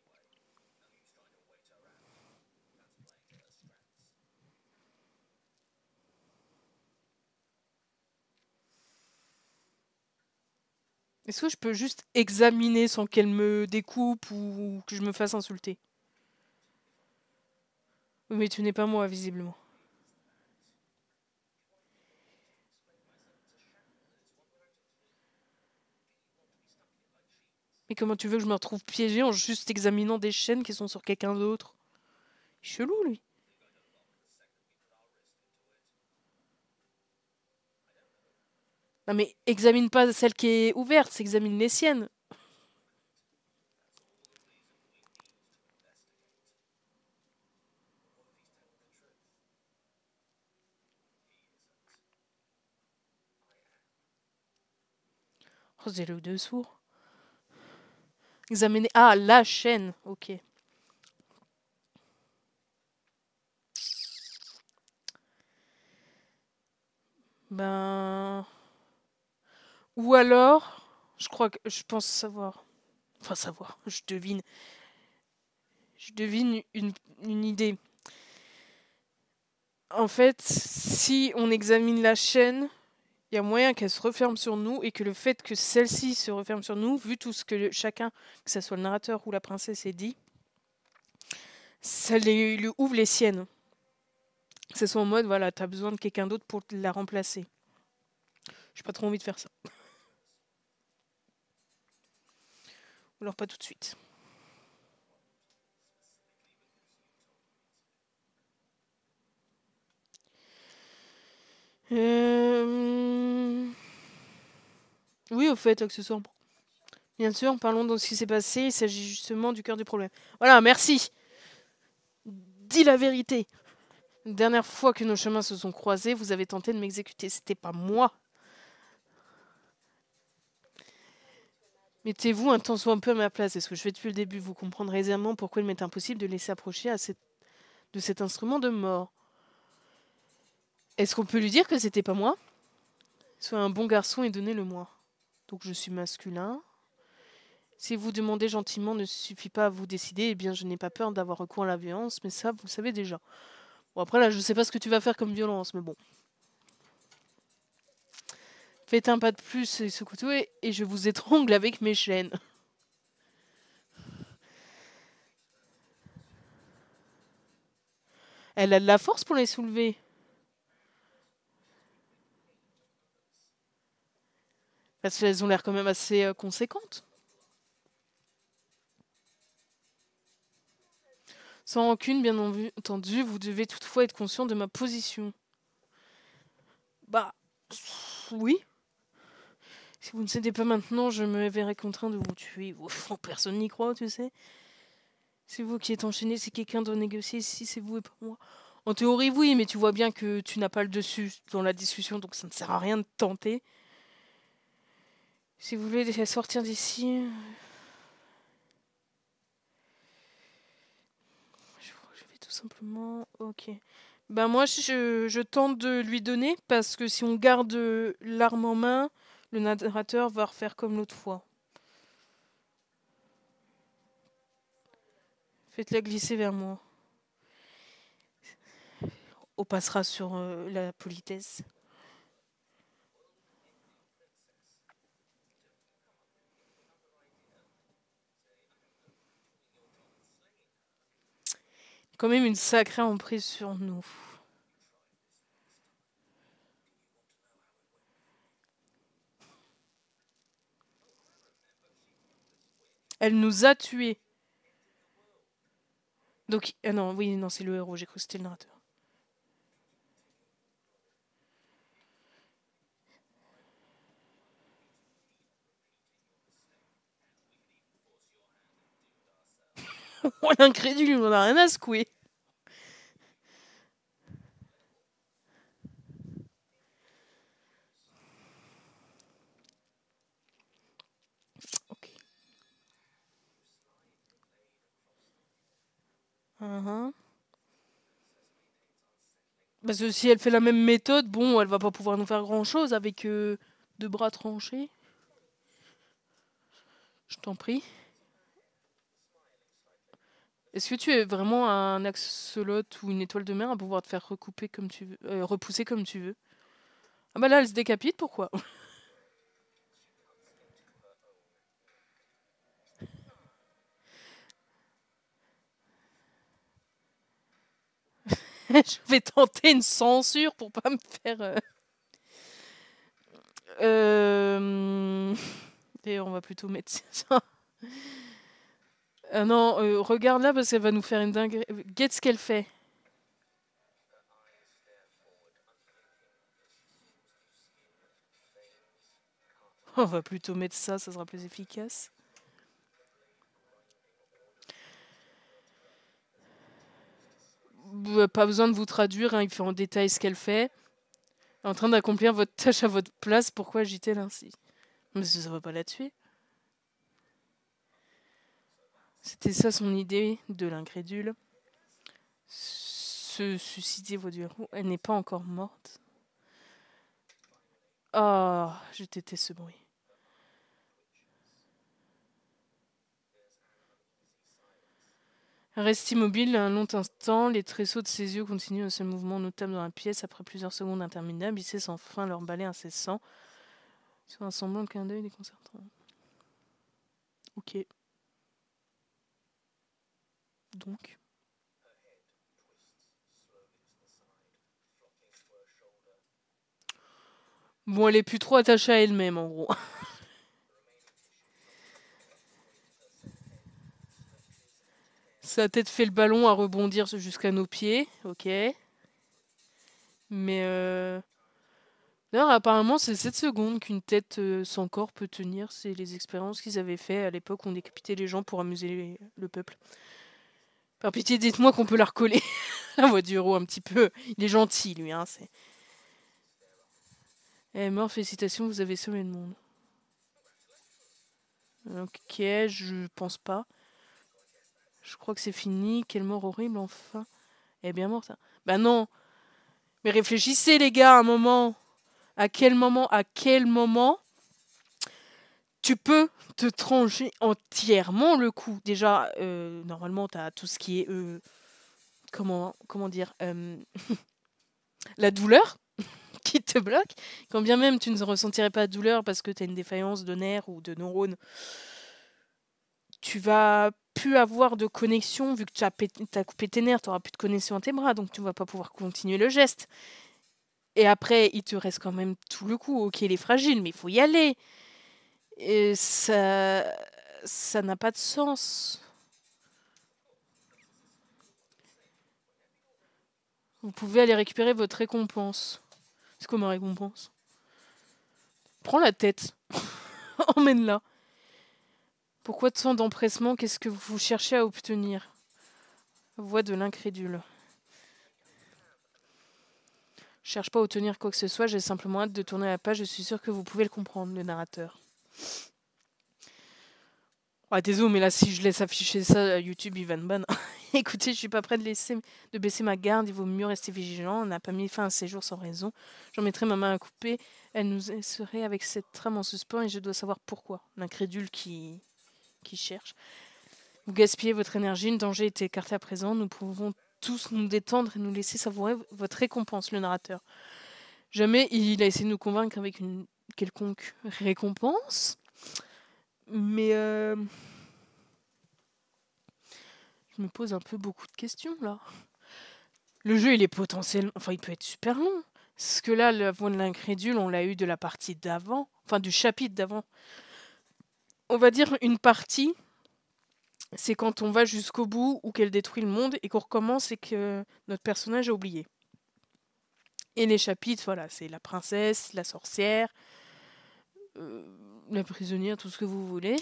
Est-ce que je peux juste examiner sans qu'elle me découpe ou que je me fasse insulter? Oui, mais tu n'es pas moi, visiblement. Mais comment tu veux que je me retrouve piégée en juste examinant des chaînes qui sont sur quelqu'un d'autre? Chelou, lui. Non mais examine pas celle qui est ouverte, examine les siennes. Oh, c'est le dessous. Examiner. Ah, la chaîne. Ok. Ben. Ou alors, je pense savoir. Enfin, savoir. Je devine. Je devine une idée. En fait, si on examine la chaîne, il y a moyen qu'elle se referme sur nous et que le fait que celle-ci se referme sur nous, vu tout ce que chacun, que ce soit le narrateur ou la princesse, ait dit, ça lui ouvre les siennes. Que ce soit en mode, voilà, t'as besoin de quelqu'un d'autre pour la remplacer. J'ai pas trop envie de faire ça. Ou alors pas tout de suite. Oui, au fait, accessoirement. Bien sûr, parlons de ce qui s'est passé. Il s'agit justement du cœur du problème. Voilà, merci. Dis la vérité. La dernière fois que nos chemins se sont croisés, vous avez tenté de m'exécuter. C'était pas moi. Mettez-vous un tant soit un peu à ma place. C'est ce que je fais depuis le début. Vous comprendrez aisément pourquoi il m'est impossible de laisser approcher de cet instrument de mort. Est-ce qu'on peut lui dire que c'était pas moi? Sois un bon garçon et donnez-le-moi. Donc je suis masculin. Si vous demandez gentiment ne suffit pas à vous décider, eh bien je n'ai pas peur d'avoir recours à la violence, mais ça, vous le savez déjà. Bon, après là, je sais pas ce que tu vas faire comme violence, mais bon. Faites un pas de plus et ce couteau et je vous étrangle avec mes chaînes. Elle a de la force pour les soulever. Parce qu'elles ont l'air quand même assez conséquentes. Sans rancune, bien entendu, vous devez toutefois être conscient de ma position. Bah, oui. Si vous ne cédez pas maintenant, je me verrai contraint de vous tuer. Personne n'y croit, tu sais. C'est vous qui êtes enchaîné, si quelqu'un doit négocier, si c'est vous et pas moi. En théorie, oui, mais tu vois bien que tu n'as pas le dessus dans la discussion, donc ça ne sert à rien de tenter. Si vous voulez sortir d'ici... Je vais tout simplement... Ok. Ben moi, je tente de lui donner, parce que si on garde l'arme en main, le narrateur va refaire comme l'autre fois. Faites-la glisser vers moi. On passera sur la politesse. Quand même une sacrée emprise sur nous. Elle nous a tués. Donc, ah non, oui, non, c'est le héros, j'ai cru que c'était le narrateur. Oh, l'incrédule, on en a rien à secouer. Ok. Parce que si elle fait la même méthode, bon, elle va pas pouvoir nous faire grand chose avec deux bras tranchés. Je t'en prie. Est-ce que tu es vraiment un axolot ou une étoile de mer à pouvoir te faire recouper comme tu veux, repousser comme tu veux? Ah bah là, elle se décapite, pourquoi? Je vais tenter une censure pour pas me faire... D'ailleurs, on va plutôt mettre ça. Ah non, regarde là parce qu'elle va nous faire une dinguerie. Guette ce qu'elle fait. On va plutôt mettre ça, ça sera plus efficace. Pas besoin de vous traduire, hein, il fait en détail ce qu'elle fait. En train d'accomplir votre tâche à votre place, pourquoi agit-elle ainsi? Mais ça va pas la tuer. C'était ça son idée de l'incrédule. Se suicider votre héros. Elle n'est pas encore morte. Oh, je déteste ce bruit. Reste immobile un long instant, les tresseaux de ses yeux continuent un seul mouvement notable dans la pièce. Après plusieurs secondes interminables, il cesse enfin leur balai incessant. Sur un semblant de clin d'œil déconcertant. Ok. Donc. Bon, elle est plus trop attachée à elle-même, en gros. Sa tête fait le ballon à rebondir jusqu'à nos pieds, ok. Mais d'ailleurs, apparemment, c'est 7 secondes qu'une tête sans corps peut tenir. C'est les expériences qu'ils avaient fait à l'époque où on décapitait les gens pour amuser le peuple. Par pitié, dites-moi qu'on peut la recoller. La voix du héros, un petit peu. Il est gentil, lui. Hein, c'est... Elle est morte, félicitations, vous avez sauvé le monde. Ok, je pense pas. Je crois que c'est fini. Quelle mort horrible, enfin. Elle est bien morte. Hein. Bah non. Mais réfléchissez, les gars, un moment. À quel moment tu peux te trancher entièrement le cou? Déjà, normalement, t'as tout ce qui est... comment dire la douleur qui te bloque. Quand bien même tu ne ressentirais pas de douleur parce que tu as une défaillance de nerfs ou de neurones, tu vas plus avoir de connexion vu que tu as coupé tes nerfs, tu n'auras plus de connexion à tes bras, donc tu ne vas pas pouvoir continuer le geste. Et après, il te reste quand même tout le coup. Ok, il est fragile, mais il faut y aller. Et ça n'a pas de sens. Vous pouvez aller récupérer votre récompense. C'est quoi ma récompense? Prends la tête. Emmène-la. Pourquoi tant d'empressement? Qu'est-ce que vous cherchez à obtenir? Voix de l'incrédule. Je cherche pas à obtenir quoi que ce soit, j'ai simplement hâte de tourner la page, je suis sûr que vous pouvez le comprendre, le narrateur. Ah, désolé, mais là, si je laisse afficher ça, YouTube, il va me ban. Écoutez, je suis pas prête de baisser ma garde. Il vaut mieux rester vigilant. On n'a pas mis fin à un séjour sans raison. J'en mettrai ma main à couper. Elle nous serait avec cette trame en suspens et je dois savoir pourquoi. L'incrédule qui cherche. Vous gaspillez votre énergie. Le danger est écarté à présent. Nous pouvons tous nous détendre et nous laisser savourer votre récompense, le narrateur. Jamais il a essayé de nous convaincre avec une quelconque récompense. Mais je me pose un peu beaucoup de questions là. Le jeu, il est potentiellement... Enfin, il peut être super long. Parce que là, la voix de l'incrédule, on l'a eu de la partie d'avant. Enfin, du chapitre d'avant. On va dire une partie, c'est quand on va jusqu'au bout ou qu'elle détruit le monde et qu'on recommence et que notre personnage a oublié. Et les chapitres, voilà, c'est la princesse, la sorcière, la prisonnière, tout ce que vous voulez.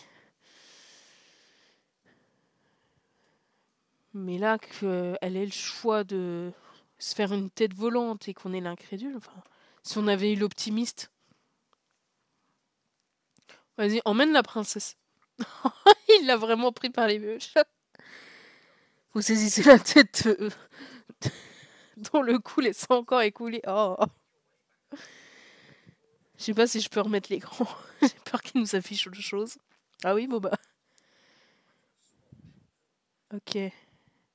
Mais là, qu'elle ait le choix de se faire une tête volante et qu'on ait l'incrédule, enfin, si on avait eu l'optimiste. Vas-y, emmène la princesse. Il l'a vraiment pris par les meuches. Vous saisissez la tête dont le cou laisse encore écouler. Oh. Je sais pas si je peux remettre l'écran. J'ai peur qu'il nous affiche autre chose. Ah oui, bon bah. Ok.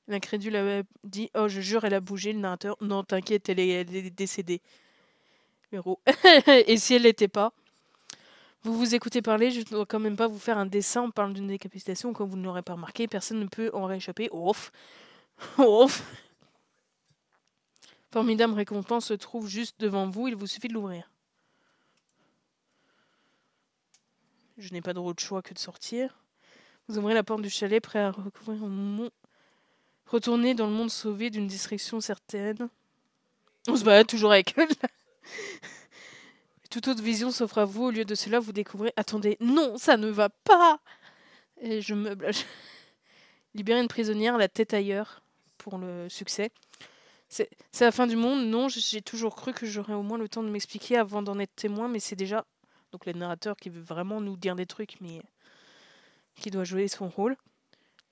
L'incrédule avait dit oh, je jure, elle a bougé. Le narrateur non, t'inquiète, elle est décédée. Héros. Et si elle l'était pas? Vous vous écoutez parler, je ne dois quand même pas vous faire un dessin. On parle d'une décapitation, comme vous ne l'aurez pas remarqué. Personne ne peut en rééchapper. Ouf. Ouf. Formidable récompense se trouve juste devant vous. Il vous suffit de l'ouvrir. Je n'ai pas d'autre choix que de sortir. Vous ouvrez la porte du chalet, prêt à recouvrir un monde. Retourner dans le monde sauvé d'une distraction certaine. On se balade toujours avec elle. Toute autre vision s'offre à vous. Au lieu de cela, vous découvrez... Attendez, non, ça ne va pas. Et je meuble. Libérer une prisonnière, la tête ailleurs, pour le succès. C'est la fin du monde. Non, j'ai toujours cru que j'aurais au moins le temps de m'expliquer avant d'en être témoin, mais c'est déjà... Donc le narrateur qui veut vraiment nous dire des trucs, mais qui doit jouer son rôle.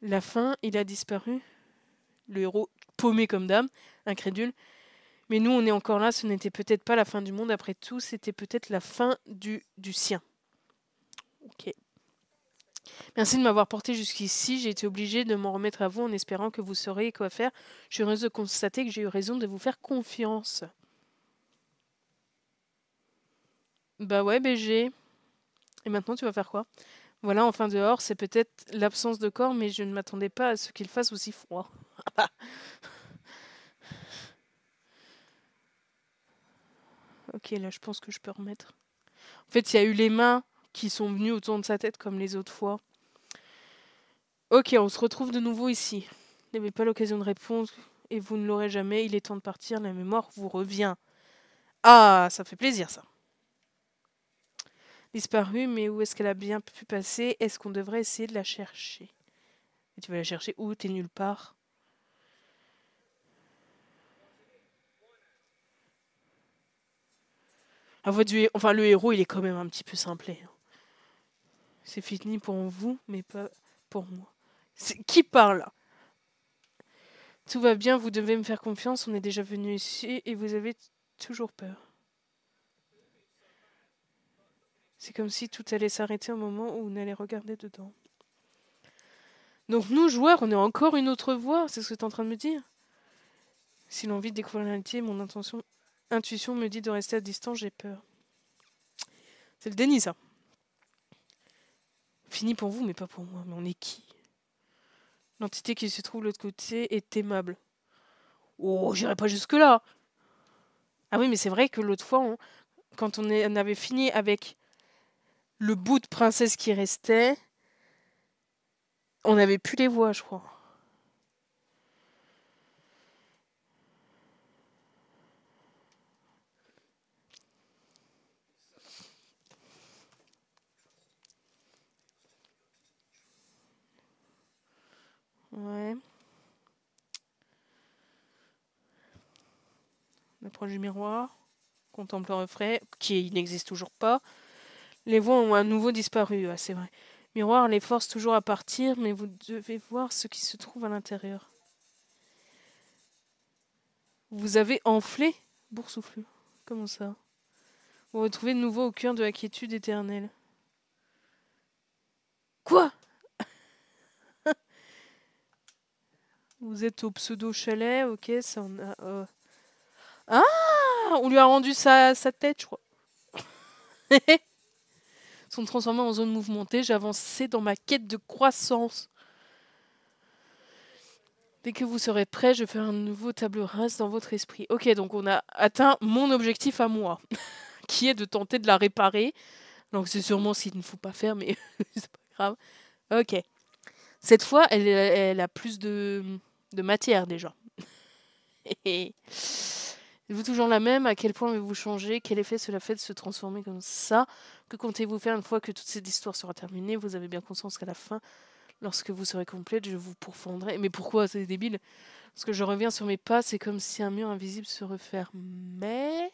La fin, il a disparu. Le héros paumé comme d'âme, incrédule. Mais nous, on est encore là, ce n'était peut-être pas la fin du monde, après tout, c'était peut-être la fin du sien. Ok. Merci de m'avoir porté jusqu'ici, j'ai été obligée de m'en remettre à vous en espérant que vous sauriez quoi faire. Je suis heureuse de constater que j'ai eu raison de vous faire confiance. Bah ouais, BG. Et maintenant, tu vas faire quoi? Voilà, enfin dehors, c'est peut-être l'absence de corps, mais je ne m'attendais pas à ce qu'il fasse aussi froid. Ok, là, je pense que je peux remettre. En fait, il y a eu les mains qui sont venues autour de sa tête comme les autres fois. Ok, on se retrouve de nouveau ici. Vous n'avez pas l'occasion de répondre et vous ne l'aurez jamais. Il est temps de partir, la mémoire vous revient. Ah, ça fait plaisir ça. Disparue, mais où est-ce qu'elle a bien pu passer? Est-ce qu'on devrait essayer de la chercher? Et tu vas la chercher où? T'es nulle part. La voix du enfin, le héros, il est quand même un petit peu simplé. C'est fini pour vous, mais pas pour moi. Qui parle là? Tout va bien, vous devez me faire confiance, on est déjà venu ici et vous avez toujours peur. C'est comme si tout allait s'arrêter au moment où on allait regarder dedans. Donc nous, joueurs, on est encore une autre voie, c'est ce que tu es en train de me dire? Si l'envie de découvrir la réalité, mon intuition me dit de rester à distance, j'ai peur. C'est le déni, ça. Fini pour vous, mais pas pour moi. Mais on est qui? L'entité qui se trouve de l'autre côté est aimable. Oh, j'irai pas jusque-là. Ah oui, mais c'est vrai que l'autre fois, quand on avait fini avec le bout de princesse qui restait, on n'avait plus les voix, je crois. Ouais. On approche du miroir. Contemple le reflet, qui n'existe toujours pas. Les voix ont à nouveau disparu, ah, c'est vrai. Miroir les force toujours à partir, mais vous devez voir ce qui se trouve à l'intérieur. Vous avez enflé? Boursouflure. Comment ça? Vous vous retrouvez de nouveau au cœur de la quiétude éternelle. Quoi? Vous êtes au pseudo-chalet, ok, ça on a... Ah! On lui a rendu sa tête, je crois. Sont transformés en zone mouvementée, j'ai avancé dans ma quête de croissance. Dès que vous serez prêt, je ferai un nouveau table rase dans votre esprit. Ok, donc on a atteint mon objectif à moi, qui est de tenter de la réparer. Donc c'est sûrement ce qu'il ne faut pas faire, mais c'est pas grave. Ok. Cette fois, elle a plus de matière déjà. Êtes-vous toujours la même? À quel point avez-vous changé? Quel effet cela fait de se transformer comme ça? Que comptez-vous faire une fois que toute cette histoire sera terminée? Vous avez bien conscience qu'à la fin, lorsque vous serez complète, je vous pourfendrai. Mais pourquoi? C'est débile. Parce que je reviens sur mes pas, c'est comme si un mur invisible se refermait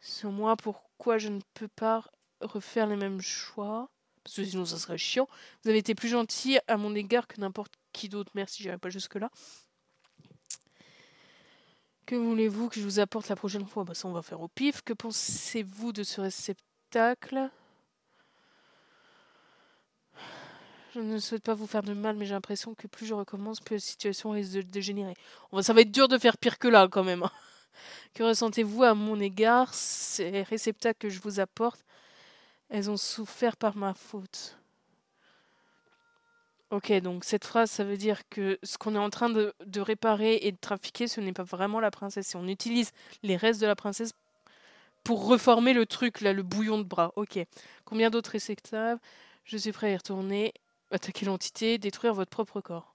sur moi. Pourquoi je ne peux pas refaire les mêmes choix? Parce que sinon ça serait chiant. Vous avez été plus gentil à mon égard que n'importe qui d'autre. Merci, j'irai pas jusque-là. Que voulez-vous que je vous apporte la prochaine fois? Bah ça on va faire au pif. Que pensez-vous de ce réceptacle? Je ne souhaite pas vous faire de mal, mais j'ai l'impression que plus je recommence, plus la situation risque de dégénérer. Ça va être dur de faire pire que là quand même. Que ressentez-vous à mon égard? Ces réceptacles que je vous apporte, elles ont souffert par ma faute. Ok, donc cette phrase, ça veut dire que ce qu'on est en train de réparer et de trafiquer, ce n'est pas vraiment la princesse. On utilise les restes de la princesse pour reformer le truc, là, le bouillon de bras. Ok. Combien d'autres réceptacles? Je suis prêt à y retourner. Attaquer l'entité, détruire votre propre corps.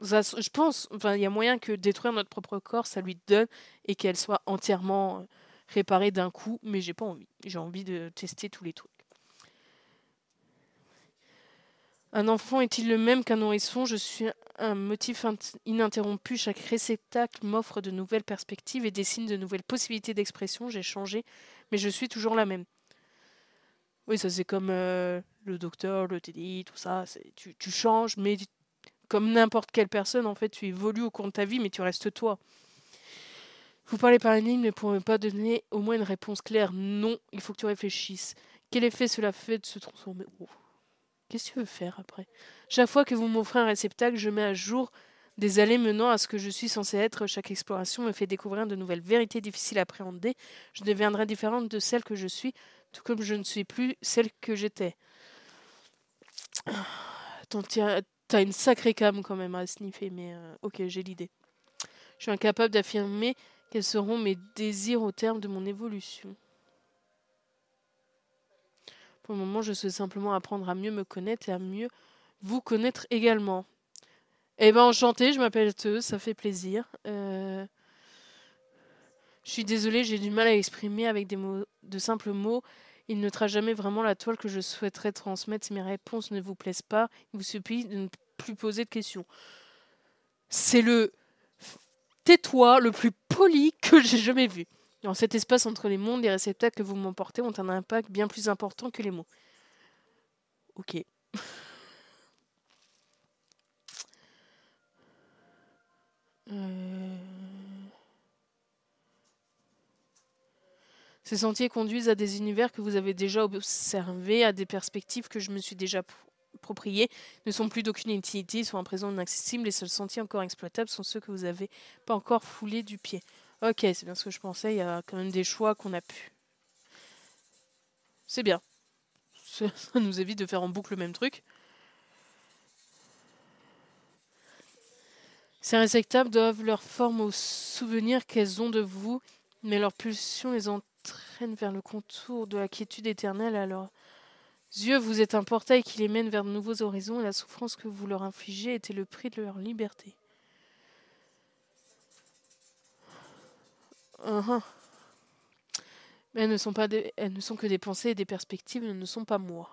Ça, je pense, enfin, il y a moyen que détruire notre propre corps, ça lui donne et qu'elle soit entièrement réparée d'un coup, mais j'ai pas envie. J'ai envie de tester tous les trucs. Un enfant est-il le même qu'un nourrisson? Je suis un motif ininterrompu. Chaque réceptacle m'offre de nouvelles perspectives et dessine de nouvelles possibilités d'expression. J'ai changé, mais je suis toujours la même. Oui, ça c'est comme le docteur, le Teddy, tout ça. Tu changes, mais comme n'importe quelle personne, en fait, tu évolues au cours de ta vie, mais tu restes toi. Vous parlez par énigme, mais pour ne pas donner au moins une réponse claire, non, il faut que tu réfléchisses. Quel effet cela fait de se transformer? Qu'est-ce que tu veux faire après? Chaque fois que vous m'offrez un réceptacle, je mets à jour des allées menant à ce que je suis censé être. Chaque exploration me fait découvrir de nouvelles vérités difficiles à appréhender. Je deviendrai différente de celle que je suis, tout comme je ne suis plus celle que j'étais. T'as une sacrée cam quand même à sniffer, mais ok, j'ai l'idée. Je suis incapable d'affirmer quels seront mes désirs au terme de mon évolution. Pour le moment, je souhaite simplement apprendre à mieux me connaître et à mieux vous connaître également. Eh ben, enchantée, je m'appelle Teus, ça fait plaisir. Je suis désolée, j'ai du mal à exprimer avec de simples mots. Il ne trace jamais vraiment la toile que je souhaiterais transmettre. Si mes réponses ne vous plaisent pas, il vous suffit de ne plus poser de questions. C'est le tais-toi le plus poli que j'ai jamais vu. Dans cet espace entre les mondes, les réceptacles que vous m'emportez ont un impact bien plus important que les mots. Ok. Ces sentiers conduisent à des univers que vous avez déjà observés, à des perspectives que je me suis déjà appropriées, ne sont plus d'aucune utilité, sont à présent inaccessibles. Les seuls sentiers encore exploitables sont ceux que vous n'avez pas encore foulés du pied. Ok, c'est bien ce que je pensais, il y a quand même des choix qu'on a pu. C'est bien. Ça nous évite de faire en boucle le même truc. Ces réceptacles doivent leur forme aux souvenirs qu'elles ont de vous, mais leur pulsion les entraîne vers le contour de la quiétude éternelle. À leurs yeux, vous êtes un portail qui les mène vers de nouveaux horizons, et la souffrance que vous leur infligez était le prix de leur liberté. Mais elles ne sont que des pensées et des perspectives, elles ne sont pas moi.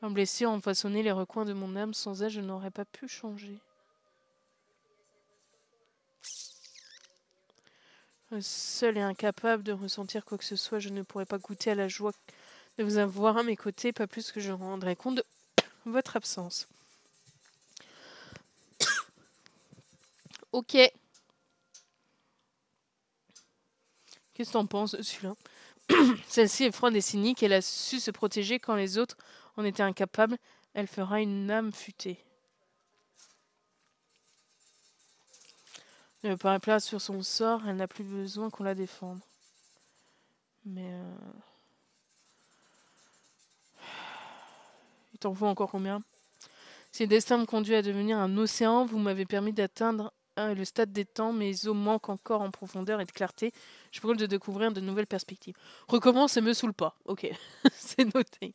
Un blessure a empoisonné les recoins de mon âme, sans elle je n'aurais pas pu changer. Seul et incapable de ressentir quoi que ce soit, je ne pourrais pas goûter à la joie de vous avoir à mes côtés, pas plus que je rendrai compte de votre absence. Ok. Qu'est-ce que t'en penses de celui-là? Celle-ci est froide et cynique, elle a su se protéger quand les autres en étaient incapables. Elle fera une âme futée. Ne pas plat sur son sort, elle n'a plus besoin qu'on la défende. Mais il t'en faut encore combien? Si le destin me conduit à devenir un océan, vous m'avez permis d'atteindre le stade des temps, mes eaux manquent encore en profondeur et de clarté. Je brûle de découvrir de nouvelles perspectives. Recommence et me saoule pas. Ok, c'est noté.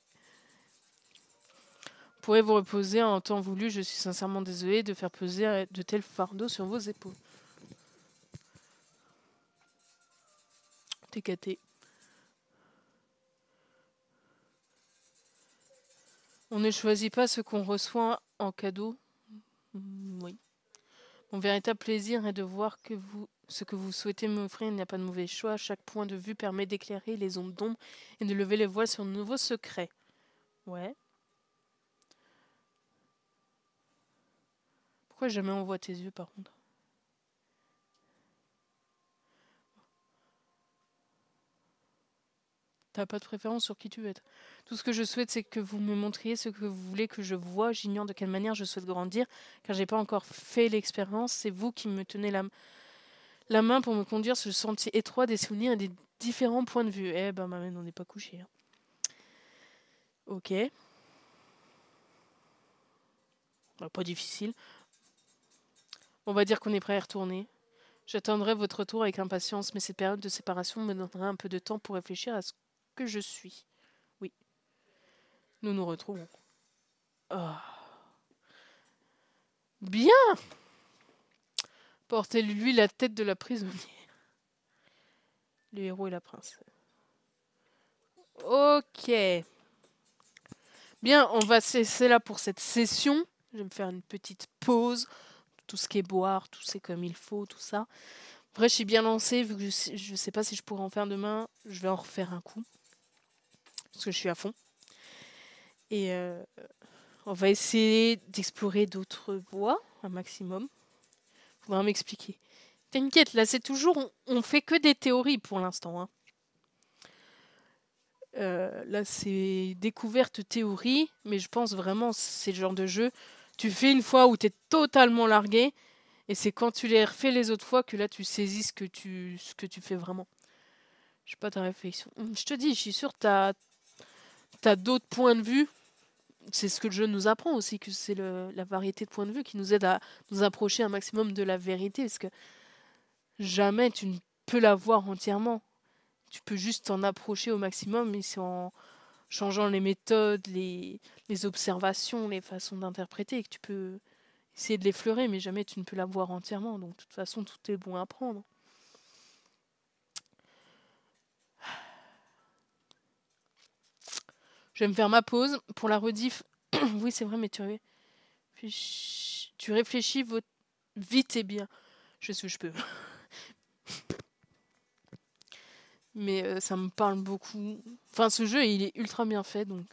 Pourrez vous reposer en temps voulu, je suis sincèrement désolée de faire peser de tels fardeaux sur vos épaules. T'es gâté. On ne choisit pas ce qu'on reçoit en cadeau. Oui. Mon véritable plaisir est de voir que ce que vous souhaitez m'offrir, il n'y a pas de mauvais choix. Chaque point de vue permet d'éclairer les ondes d'ombre et de lever les voiles sur de nouveaux secrets. Ouais. Pourquoi jamais on voit tes yeux par contre? T'as pas de préférence sur qui tu veux être. Tout ce que je souhaite, c'est que vous me montriez ce que vous voulez que je voie. J'ignore de quelle manière je souhaite grandir, car j'ai pas encore fait l'expérience. C'est vous qui me tenez la main pour me conduire sur le sentier étroit des souvenirs et des différents points de vue. Eh ben, ma mère, on n'est pas couché. Hein. Ok. Bah, pas difficile. On va dire qu'on est prêt à y retourner. J'attendrai votre retour avec impatience, mais cette période de séparation me donnera un peu de temps pour réfléchir à ce que je suis. Oui. Nous nous retrouvons. Oh. Bien! Portez-lui la tête de la prisonnière. Le héros et la princesse. Ok. Bien, on va cesser là pour cette session. Je vais me faire une petite pause. Tout ce qui est boire, tout c'est comme il faut, tout ça. Après, je suis bien lancée, vu que je sais pas si je pourrai en faire demain. Je vais en refaire un coup. Parce que je suis à fond. Et on va essayer d'explorer d'autres voies, un maximum. Faudra m'expliquer. T'inquiète, là c'est toujours... On fait que des théories pour l'instant. Hein. Là c'est découverte théorie, mais je pense vraiment c'est le genre de jeu. Tu fais une fois où t'es totalement largué, et c'est quand tu les refais les autres fois que là tu saisis ce que tu fais vraiment. Je sais pas ta réflexion. Je te dis, je suis sûre que t'as d'autres points de vue. C'est ce que le jeu nous apprend aussi, que c'est la variété de points de vue qui nous aide à nous approcher un maximum de la vérité, parce que jamais tu ne peux la voir entièrement. Tu peux juste t'en approcher au maximum, mais c'est en changeant les méthodes, les observations, les façons d'interpréter, que tu peux essayer de l'effleurer, mais jamais tu ne peux la voir entièrement. Donc de toute façon, tout est bon à prendre. Je vais me faire ma pause pour la rediff. Oui, c'est vrai, mais tu réfléchis vite et bien. Je sais ce que je peux. Mais ça me parle beaucoup. Enfin, ce jeu, il est ultra bien fait, donc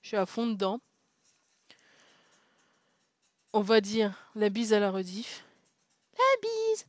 je suis à fond dedans. On va dire la bise à la rediff. La bise!